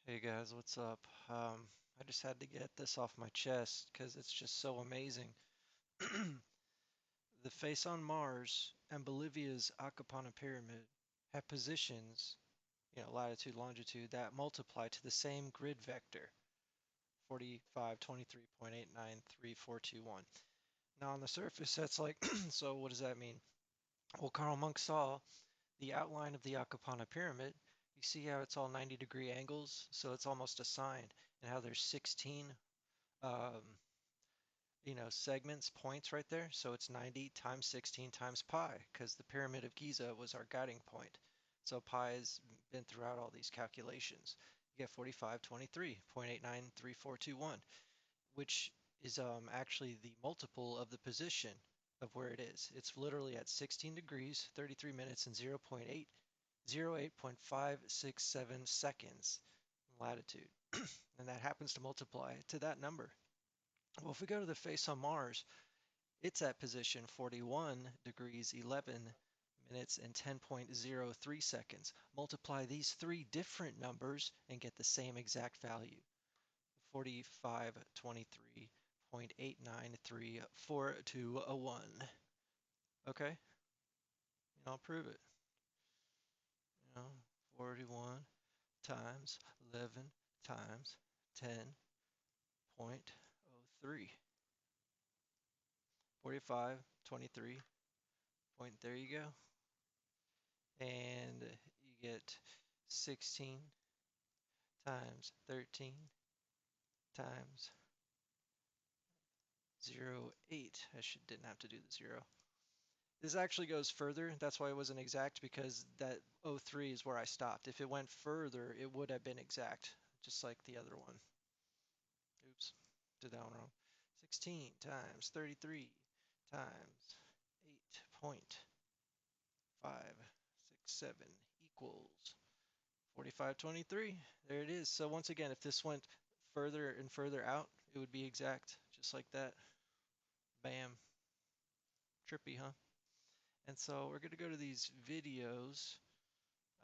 Hey guys, what's up? I just had to get this off my chest because it's just so amazing. The face on Mars and Bolivia's Acapana Pyramid have positions, latitude, longitude, that multiply to the same grid vector, 4523.8934221. Now on the surface, that's like, so what does that mean? Well, Carl Monk saw the outline of the Acapana Pyramid. You see how it's all 90-degree angles, so it's almost a sine, and how there's 16 um, segments, points right there. So it's 90 times 16 times pi, because the Pyramid of Giza was our guiding point. So pi has been throughout all these calculations. You get 4523.893421, which is actually the multiple of the position of where it is. It's literally at 16 degrees, 33 minutes, and 0.80567 seconds latitude. And that happens to multiply to that number. Well, if we go to the face on Mars, it's at position 41 degrees 11 minutes and 10.03 seconds. Multiply these three different numbers and get the same exact value, 4523.8934201. Okay, I'll prove it. 41 times 11 times 10.03. 45, 23 point, there you go. And you get 16 times 13 times 0.8. Didn't have to do the 0. This actually goes further. That's why it wasn't exact, because that 03 is where I stopped. If it went further, it would have been exact, just like the other one. Oops, did that one wrong. 16 times 33 times 8.567 equals 4523. There it is. So once again, if this went further and further out, it would be exact, just like that. Bam. Trippy, huh? And so we're going to go to these videos.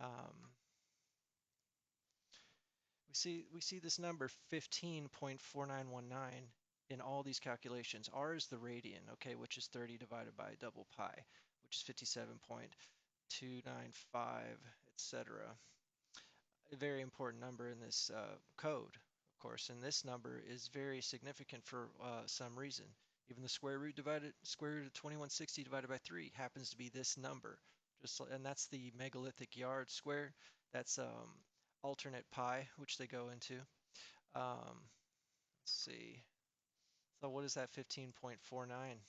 Um, we see this number 15.4919 in all these calculations. R is the radian, okay, which is 30 divided by double pi, which is 57.295, etc. A very important number in this code, of course, and this number is very significant for some reason. Even the square root of 2160 divided by 3 happens to be this number. And that's the megalithic yard square. That's alternate pi, which they go into. Let's see. So what is that 15.49?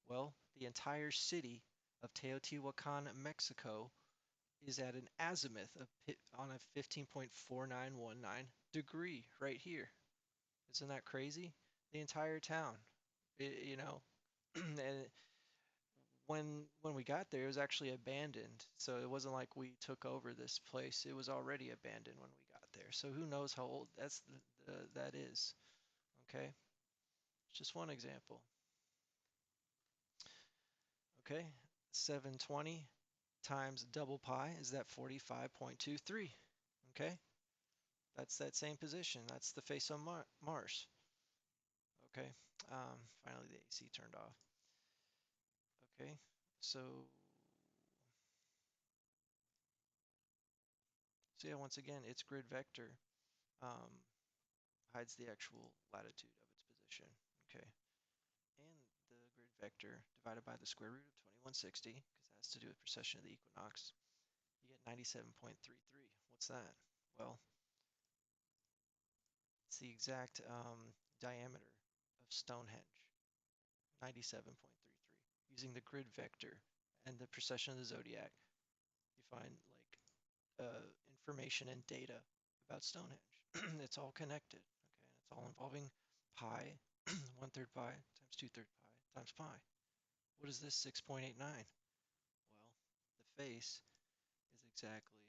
Well, the entire city of Teotihuacan, Mexico, is at an azimuth of on a 15.4919 degree right here. Isn't that crazy? The entire town, and when we got there, it was actually abandoned. So it wasn't like we took over this place. It was already abandoned when we got there. So who knows how old that is? Okay, just one example. Okay, 720 times double pi is that 45.23. Okay, that's that same position. That's the face on Mars. Okay, finally the AC turned off. Okay, so yeah, once again, its grid vector um, hides the actual latitude of its position. Okay, and the grid vector divided by the square root of 2160, because that has to do with precession of the equinox, you get 97.33. What's that? Well, it's the exact diameter of Stonehenge, 97.33. Using the grid vector and the precession of the zodiac, you find like information and data about Stonehenge. It's all connected, okay? And it's all involving pi, 1/3 pi times 2/3 pi times pi. What is this 6.89? Well, the face is exactly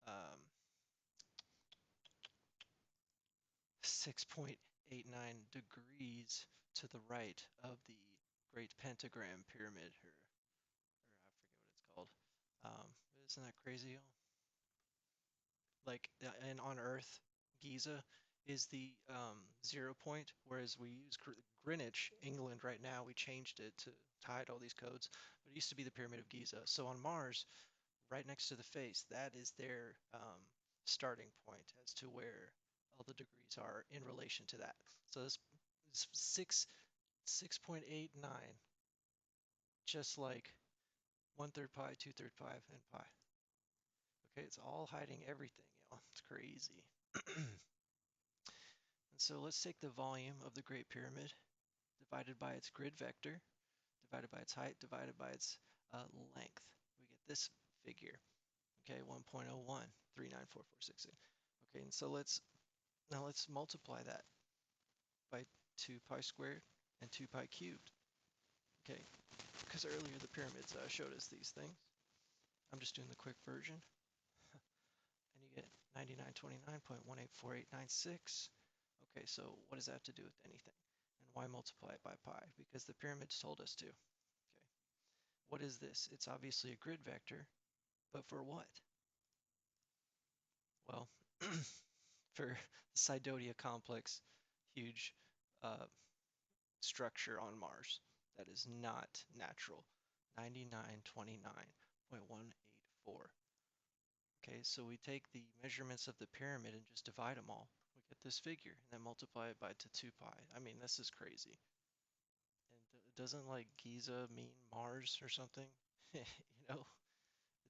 um, 6.89 degrees to the right of the Great Pentagram Pyramid, or I forget what it's called. Isn't that crazy? Like, and on Earth, Giza is the 0 point, whereas we use Greenwich, England right now. We changed it to hide all these codes, but it used to be the Pyramid of Giza. So on Mars, right next to the face, that is their starting point as to where all the degrees are in relation to that. So this is 6.89, just like 1/3 pi, 2/3 pi, and pi. Okay, it's all hiding everything, y'all. It's crazy. And so let's take the volume of the Great Pyramid divided by its grid vector, divided by its height, divided by its length. We get this figure. Okay, 1.01, 394,468. Okay, and so let's multiply that by 2 pi squared and 2 pi cubed. Okay, because earlier the pyramids showed us these things. I'm just doing the quick version. And you get 9929.184896. Okay, so what does that have to do with anything? And why multiply it by pi? Because the pyramids told us to. Okay, what is this? It's obviously a grid vector, but for what? Well, for the Cydodia complex, huge structure on Mars that is not natural. 9929.184. Okay, so we take the measurements of the pyramid and just divide them all. We get this figure and then multiply it by 2 pi. I mean, this is crazy. And doesn't like Giza mean Mars or something? You know,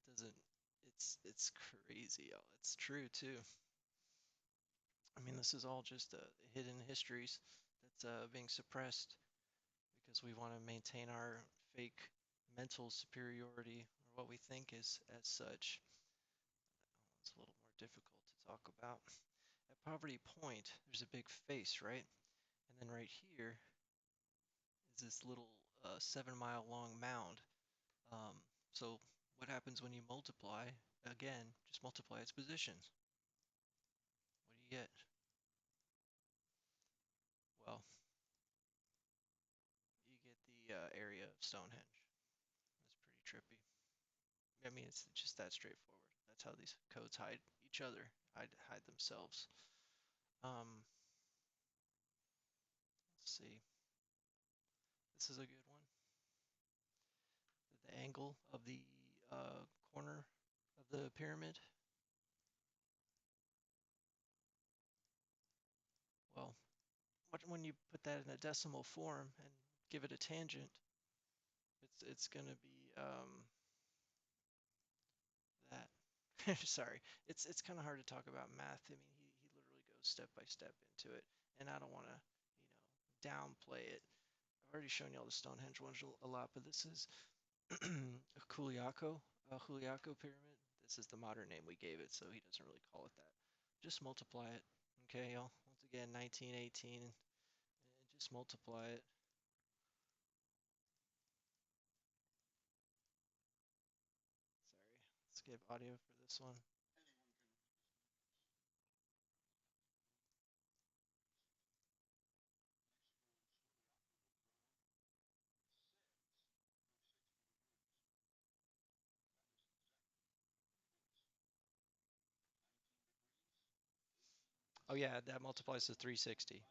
it doesn't. It's crazy. It's true too. I mean, this is all just hidden histories that's being suppressed because we want to maintain our fake mental superiority, or what we think is as such. It's a little more difficult to talk about. At Poverty Point, there's a big face, right? And then right here is this little 7 mile long mound. Um, so what happens when you multiply? Again, just multiply its positions. What do you get? Well, you get the area of Stonehenge. That's pretty trippy. I mean, it's just that straightforward. That's how these codes hide each other, hide themselves. Let's see. This is a good one. The angle of the corner of the pyramid. Well, when you put that in a decimal form and give it a tangent, it's going to be that. Sorry, it's kind of hard to talk about math. I mean, he literally goes step by step into it, and I don't want to, downplay it. I've already shown you all the Stonehenge ones a lot, but this is Juliaco pyramid. This is the modern name we gave it, so he doesn't really call it that. Just multiply it, okay, y'all? Once again, 1918, and just multiply it. Sorry, skip audio for this one. Oh yeah, that multiplies to 360.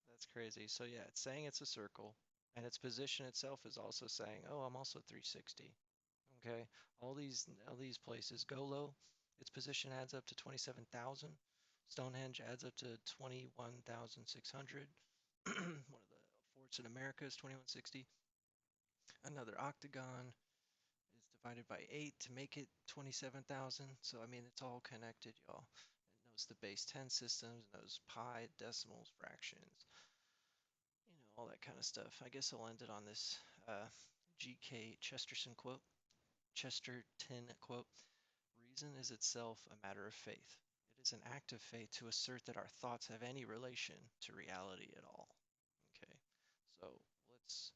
That's crazy. So yeah, it's saying it's a circle, and its position itself is also saying, oh, I'm also 360. Okay, all these places. Golo, its position adds up to 27,000. Stonehenge adds up to 21,600. One of the forts in America is 2160. Another octagon is divided by 8 to make it 27,000. So I mean, it's all connected, y'all. It knows the base 10 systems, knows pi, decimals, fractions, all that kind of stuff. I guess I'll end it on this G.K. Chesterton quote. Chesterton quote. Reason is itself a matter of faith. It is an act of faith to assert that our thoughts have any relation to reality at all. Okay, so let's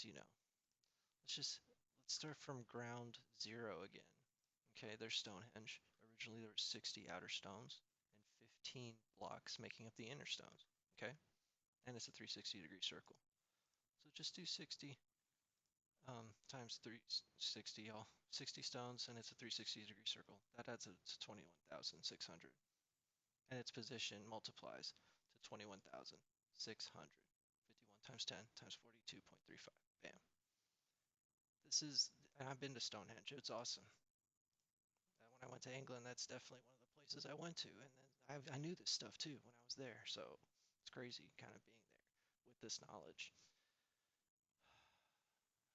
let's you know let's start from ground zero again. Okay, there's Stonehenge. Originally there were 60 outer stones and 15 blocks making up the inner stones. Okay, and it's a 360-degree circle. So just do 60 times 360, y'all. 60 stones, and it's a 360-degree circle. That adds up to 21,600. And its position multiplies to 21,600. 51 times 10 times 42.35. Bam. This is, and I've been to Stonehenge. It's awesome. When I went to England, that's definitely one of the places I went to. And then I knew this stuff too when I was there. So it's crazy kind of being there with this knowledge.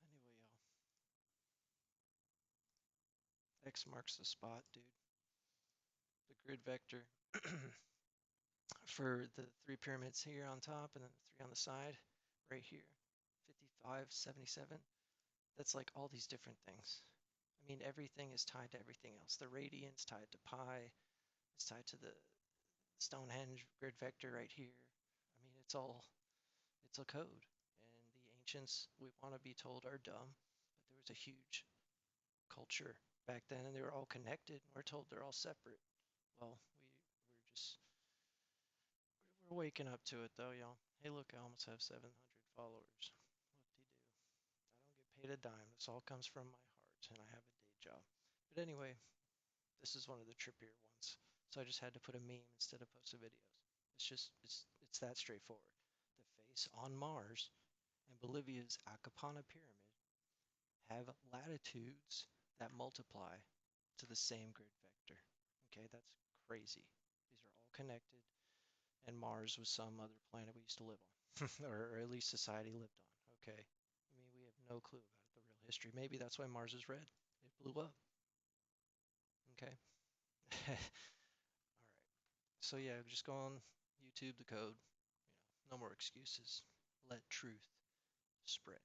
Anyway, y'all, X marks the spot, dude. The grid vector for the three pyramids here on top and then the three on the side, right here, 55, 77. That's like all these different things. I mean, everything is tied to everything else. The radian's tied to pi. It's tied to the Stonehenge grid vector right here. I mean, it's a code. And the ancients, we want to be told, are dumb, but there was a huge culture back then, and they were all connected. And we're told they're all separate. Well, we're just we're waking up to it though, y'all. Hey, look, I almost have 700 followers. Whoop-de-doo. I don't get paid a dime. This all comes from my heart, and I have a day job. But anyway, this is one of the trippier ones. So I just had to put a meme instead of post the videos. It's that straightforward. The face on Mars and Bolivia's Acapana pyramid have latitudes that multiply to the same grid vector. Okay, that's crazy. These are all connected, and Mars was some other planet we used to live on, or at least society lived on. Okay, I mean, we have no clue about the real history. Maybe that's why Mars is red. It blew up. Okay. All right. So yeah, just go on YouTube, the code. No more excuses. Let truth spread.